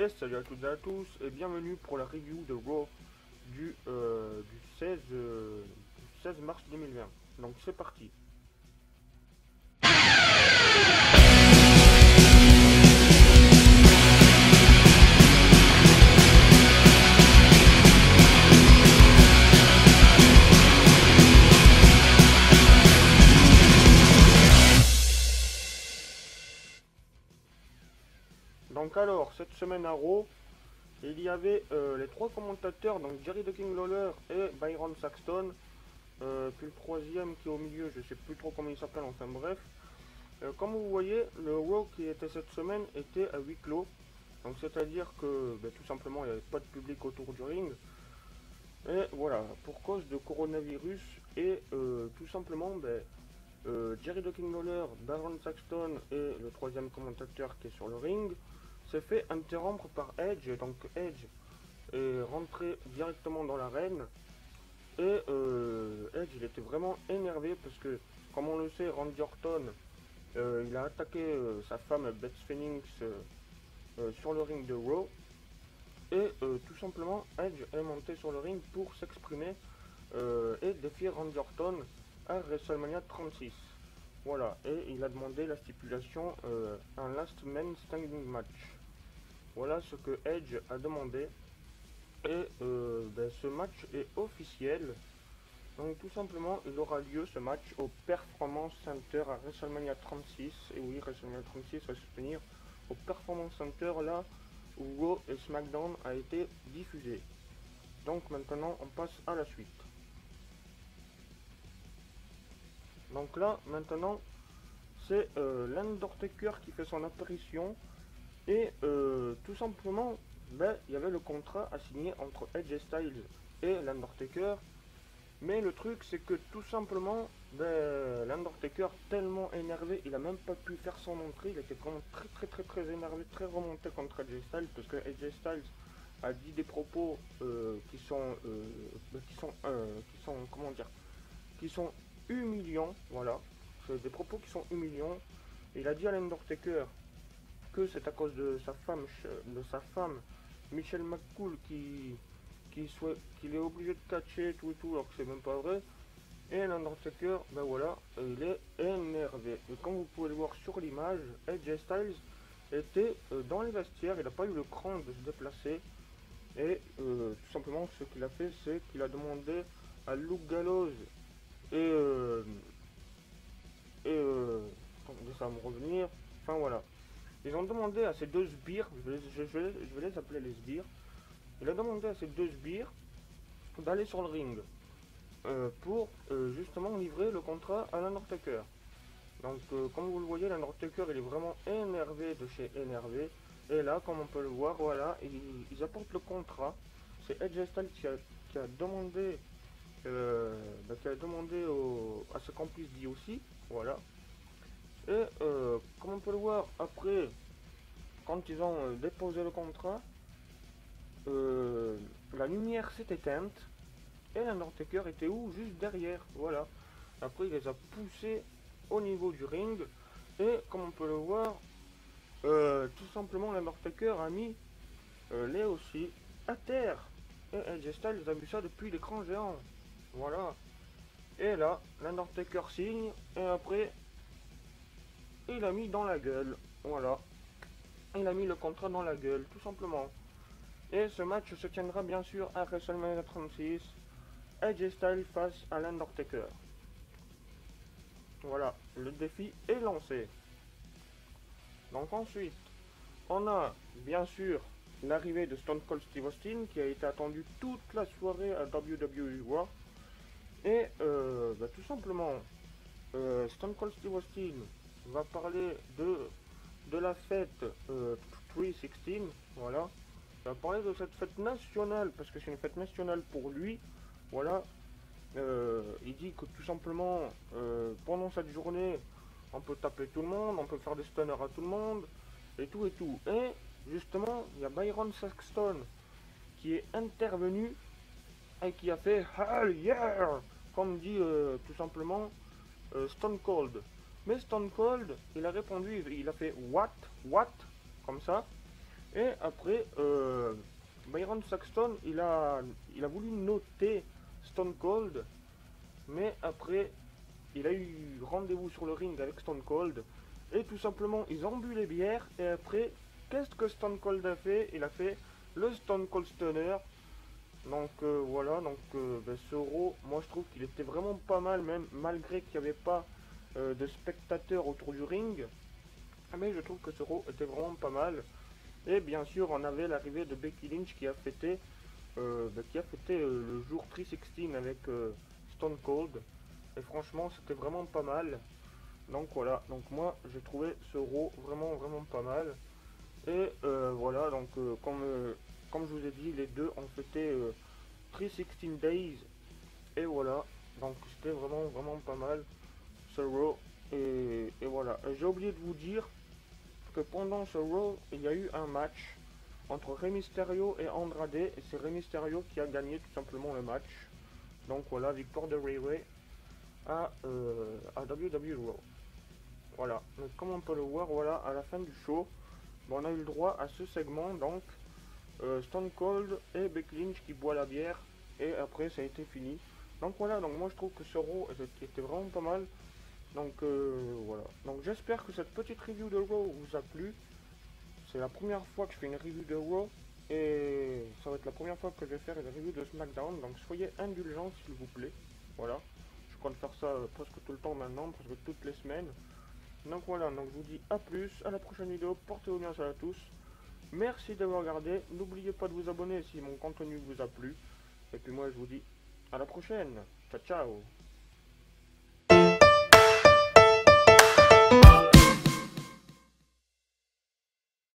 Yes, salut à toutes et à tous et bienvenue pour la review de Raw du 16 mars 2020. Donc c'est parti. Donc alors, cette semaine à Raw, il y avait les trois commentateurs, donc Jerry the King Lawler et Byron Saxton. Puis le troisième qui est au milieu, je sais plus trop comment il s'appelle, enfin bref. Comme vous voyez, le Raw qui était cette semaine était à huis clos. Donc c'est-à-dire que tout simplement il n'y avait pas de public autour du ring. Et voilà, pour cause de coronavirus et tout simplement Jerry the King Lawler, Byron Saxton et le troisième commentateur qui est sur le ring s'est fait interrompre par Edge. Donc Edge est rentré directement dans l'arène et Edge il était vraiment énervé parce que comme on le sait, Randy Orton il a attaqué sa femme Beth Phoenix sur le ring de Raw et tout simplement Edge est monté sur le ring pour s'exprimer et défier Randy Orton à WrestleMania 36. Voilà, et il a demandé la stipulation un Last Man Standing match. Voilà ce que Edge a demandé. Et ce match est officiel. Donc tout simplement, il aura lieu ce match au Performance Center à WrestleMania 36. Et oui, WrestleMania 36 va se tenir au Performance Center, là où Raw et SmackDown a été diffusé. Donc maintenant, on passe à la suite. Donc là, maintenant, c'est l'Undertaker qui fait son apparition. Et tout simplement, il y avait le contrat à signer entre Edge Styles et l'Undertaker. Mais le truc, c'est que tout simplement, l'Undertaker, tellement énervé, il a même pas pu faire son entrée. Il était vraiment très énervé, très remonté contre Edge Styles, parce que Edge Styles a dit des propos qui sont comment dire, qui sont humiliants. Voilà, c'est des propos qui sont humiliants. Il a dit à l'Undertaker que c'est à cause de sa femme Michelle McCool qu'il est obligé de catcher tout et tout, alors que c'est même pas vrai. Et l'Undertaker, voilà, il est énervé. Et comme vous pouvez le voir sur l'image, Edge Styles était dans les vestiaires, il n'a pas eu le cran de se déplacer. Et tout simplement ce qu'il a fait, c'est qu'il a demandé à Luke Gallows et ça va me revenir, enfin voilà. Ils ont demandé à ces deux sbires, je vais les appeler les sbires. Il a demandé à ces deux sbires d'aller sur le ring pour justement livrer le contrat à l'Undertaker. Donc comme vous le voyez, l'Undertaker il est vraiment énervé de chez énervé. Et là, comme on peut le voir, voilà, ils apportent le contrat. C'est Edge Styles qui a demandé, à ce qu'on puisse dire aussi, voilà. Et comme on peut le voir, après, quand ils ont déposé le contrat, la lumière s'est éteinte et l'Undertaker était où? Juste derrière, voilà. Après il les a poussés au niveau du ring et comme on peut le voir, tout simplement l'Undertaker a mis les aussi à terre. Et Edge Styles a vu ça depuis l'écran géant, voilà. Et là, l'Undertaker signe et après il a mis dans la gueule, voilà. Il a mis le contrat dans la gueule, tout simplement. Et ce match se tiendra bien sûr à WrestleMania 36, Edge Styles face à l'Undertaker. Voilà, le défi est lancé. Donc ensuite, on a bien sûr l'arrivée de Stone Cold Steve Austin qui a été attendu toute la soirée à WWE Raw. Et tout simplement, Stone Cold Steve Austin va parler de la fête 316, voilà. Il va parler de cette fête nationale, parce que c'est une fête nationale pour lui, voilà. Il dit que tout simplement, pendant cette journée, on peut taper tout le monde, on peut faire des stunners à tout le monde, et tout et tout. Et justement, il y a Byron Saxton qui est intervenu et qui a fait « Hell yeah !» comme dit tout simplement Stone Mais Stone Cold, il a répondu, il a fait what, comme ça. Et après, Byron Saxton, il a voulu noter Stone Cold, mais après, il a eu rendez-vous sur le ring avec Stone Cold, et tout simplement, ils ont bu les bières, et après, qu'est-ce que Stone Cold a fait? Il a fait le Stone Cold Stunner. Donc voilà, donc ce Raw, moi je trouve qu'il était vraiment pas mal, même malgré qu'il n'y avait pas de spectateurs autour du ring. Mais je trouve que ce Raw était vraiment pas mal. Et bien sûr, on avait l'arrivée de Becky Lynch qui a fêté le jour 316 avec Stone Cold. Et franchement, c'était vraiment pas mal. Donc voilà, donc moi j'ai trouvé ce Raw vraiment vraiment pas mal. Et voilà, donc comme je vous ai dit, les deux ont fêté 316 Days. Et voilà, donc c'était vraiment vraiment pas mal ce Raw. Et voilà, j'ai oublié de vous dire que pendant ce Raw, il y a eu un match entre Rey Mysterio et Andrade. Et c'est Rey Mysterio qui a gagné tout simplement le match. Donc voilà, victoire de Ray Ray à WWE Raw. Voilà, donc comme on peut le voir, voilà, à la fin du show, bon, on a eu le droit à ce segment, donc Stone Cold et Becky Lynch qui boit la bière, et après ça a été fini. Donc voilà, donc moi je trouve que ce Raw était vraiment pas mal. Donc voilà, donc j'espère que cette petite review de Raw vous a plu. C'est la première fois que je fais une review de Raw, et ça va être la première fois que je vais faire une review de SmackDown, donc soyez indulgents s'il vous plaît. Voilà, je compte faire ça presque tout le temps maintenant, presque toutes les semaines. Donc voilà, donc je vous dis à plus, à la prochaine vidéo, portez-vous bien à tous. Merci d'avoir regardé, n'oubliez pas de vous abonner si mon contenu vous a plu. Et puis moi je vous dis à la prochaine, ciao ciao.